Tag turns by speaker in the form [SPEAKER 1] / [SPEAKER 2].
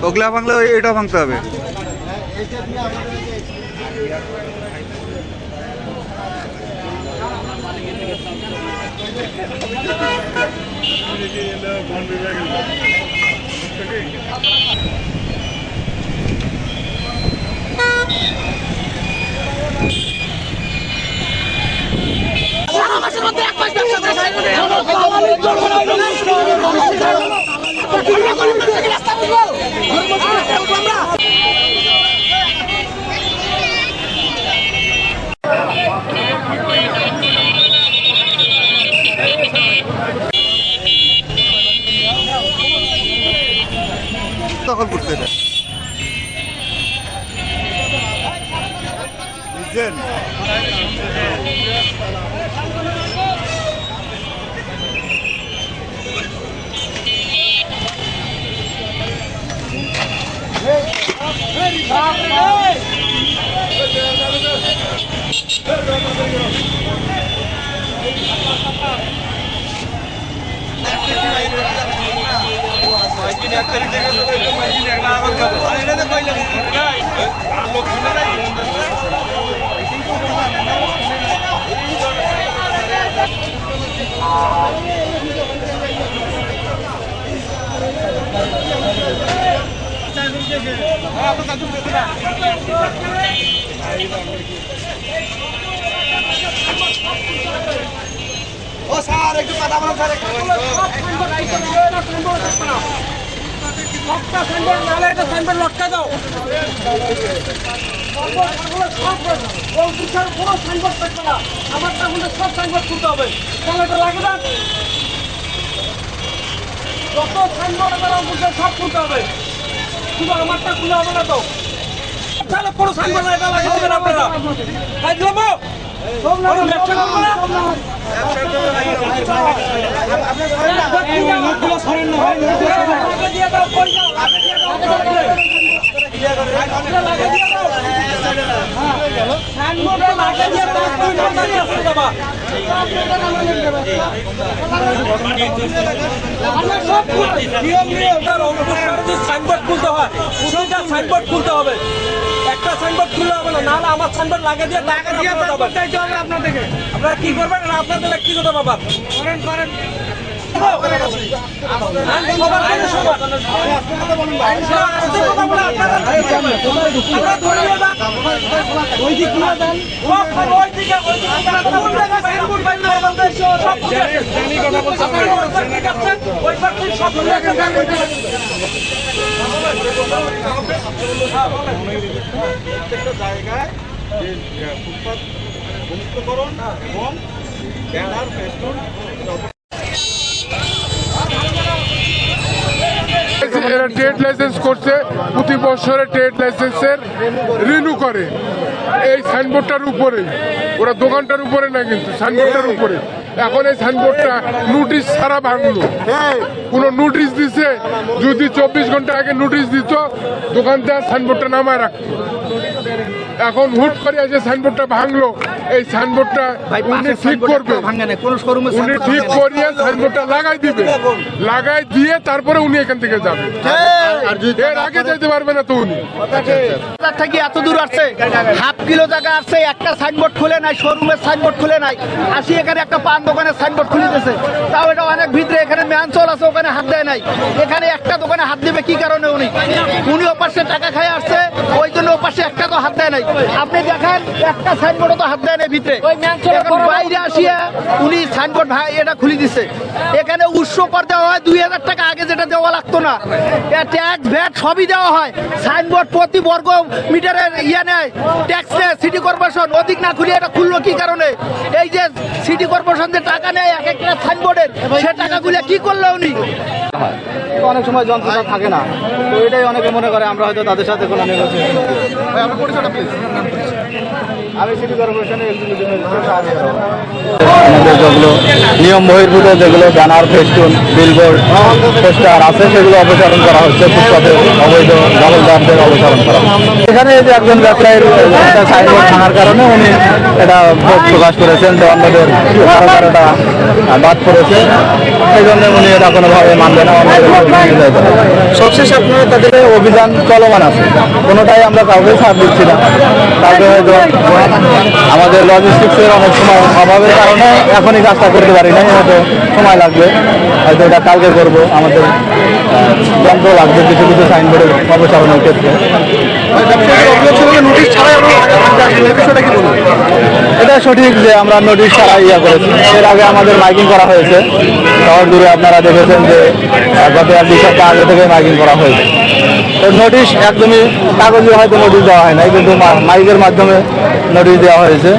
[SPEAKER 1] ওগুলা ভাঙলে এটা ভাঙতে হবে। দখল করছে এটা বুঝছেন। ও স্যার একটু কথা বলুন স্যার। একটা সাইনবোর্ড নালে একটা সাইনবোর্ড লটকা দাও। কোনো সাইনবোর্ড থাকবে না, আমারটা হলে সব সাইনবোর্ড খুলতে হবে। তাহলে এটা লাগে না, যত সাইনবোর্ড আমার সব খুলতে হবে, শুধু আমারটা খুলে হবে না তো। তাহলে কোনো সাইনবোর্ড এটা লাগে হবে না আপনারা কাজ দেবো। সাইনবোর্ড খুলতে হয়, সাইনবোর্ড খুলতে হবে। একটা সাইনবোর্ড খুললে হবে না, নাহলে আমার সাইনবোর্ড লাগে দিয়ে আপনারা কি করবেন? আপনাদের ব্যক্তিগত ব্যাপার করেন। জায়গায় ফুটপাত মুক্তকরণ এবং ব্যানার ফেস্টুন
[SPEAKER 2] এরা ট্রেড লাইসেন্স করছে, প্রতি বছরে ট্রেড লাইসেন্সের রিনিউ করে এই সাইনবোর্ডটার উপরে, ওরা দোকানটার উপরে না কিন্তু সাইনবোর্ডটার উপরে। এখন এই সাইনবোর্ডটা নোটিশ ছাড়া ভাঙলো, কোনো নোটিশ দিছে, যদি 24 ঘন্টা আগে নোটিশ দিত দোকানদার সাইনবোর্ডটা নামায় রাখতো। এখন হুট করে যে সাইনবোর্ডটা ভাঙলো, এই সাইনবোর্ডটা উনি ঠিক করবে, উনি ঠিক করিয়ে সাইনবোর্ডটা লাগাই দিবে, লাগাই দিয়ে তারপরে উনি এখান থেকে যাবে, এর আগে যেতে পারবে না তো উনি।
[SPEAKER 3] থেকে এত দূর আসছে, হাফ কিলো জায়গা আসছে, একটা সাইনবোর্ড খুলে নাই, শোরুমের সাইনবোর্ড খুলে নাই, আসি এখানে একটা পান দোকানের সাইনবোর্ড খুলে দিয়েছে, তাও এটা অনেক ভিতরে, এখানে ম্যানচল আছে, ওখানে হাত দেয় নাই, এখানে একটা দোকানে হাত দেবে কি কারণে? উনি ওপাশে টাকা খাই আসছে, ওই জন্য ওপাশে একটা তো হাত দেয় নাই। আপনি দেখেন একটা সাইনবোর্ডও তো হাত দেয় নাই ভিতরে, বাইরে আসিয়া উনি সাইনবোর্ড এটা খুলে দিচ্ছে। এখানে উৎস কর দেওয়া হয় 2000 টাকা, আগে যেটা দেওয়া লাগতো না, ট্যাক্স ভ্যাট সবই দেওয়া হয়। সাইনবোর্ড প্রতি বর্গ মিটারের নেয়, ট্যাক্স নেয় সিটি কর্পোরেশন, অধিক না খুলে এটা খুললো কি কারণে? এই যে সিটি কর্পোরেশন যে টাকা নেয়, এক একটা সাইনবোর্ডের সে টাকাগুলো কি করলো উনি? অনেক সময় যন্ত্রটা থাকে না, তো এটাই অনেকে মনে করে আমরা হয়তো তাদের সাথে কোনো নেগোসিয়েশন। আমি সিটি কর্পোরেশনের এক্সিকিউটিভ ম্যাজিস্ট্রেট।
[SPEAKER 4] আমাদের যেগুলো নিয়ম বহির্ভূত যেগুলো ব্যানার, ফেস্টুন, বিলবোর্ড, পোস্টার আছে সেগুলো অপসারণ করা হচ্ছে। ফুটপাতের অবৈধ দখলদারদের অপসারণ করা হচ্ছে। এখানে যে একজন ব্যবসায়ীর একটা সাইনবোর্ড থাকার কারণে উনি এটা ক্ষোভ প্রকাশ করেছেন যে অন্যদের এটা বাদ পড়েছে, সেই জন্য উনি এটা কোনোভাবে মানবে না। সবশেষে আপনারা তাদের অভিযান চলমান আছে, কোনোটাই আমরা কাউকে ছাড় দিচ্ছি না। কাউকে হয়তো আমাদের লজিস্টিক্সের অনেক সময় অভাবের কারণে এখনই কাজটা করতে পারি না, হয়তো সময় লাগবে, হয়তো এটা কালকে করবো। আমাদের যন্ত্র লাগবে কিছু কিছু সাইনবোর্ডের অপসারণের ক্ষেত্রে। এটা সঠিক যে আমরা নোটিশ ছাড়া ইয়া করেছি। এর আগে আমাদের মাইকিং করা হয়েছে শহর দূরে, আপনারা দেখেছেন যে গত 2 সপ্তাহ আগে থেকে মাইকিং করা হয়েছে। তো নোটিশ একদমই কাগজে হয়তো নোটিশ দেওয়া হয় নাই, কিন্তু মাইকের মাধ্যমে নোটিশ দেওয়া হয়েছে।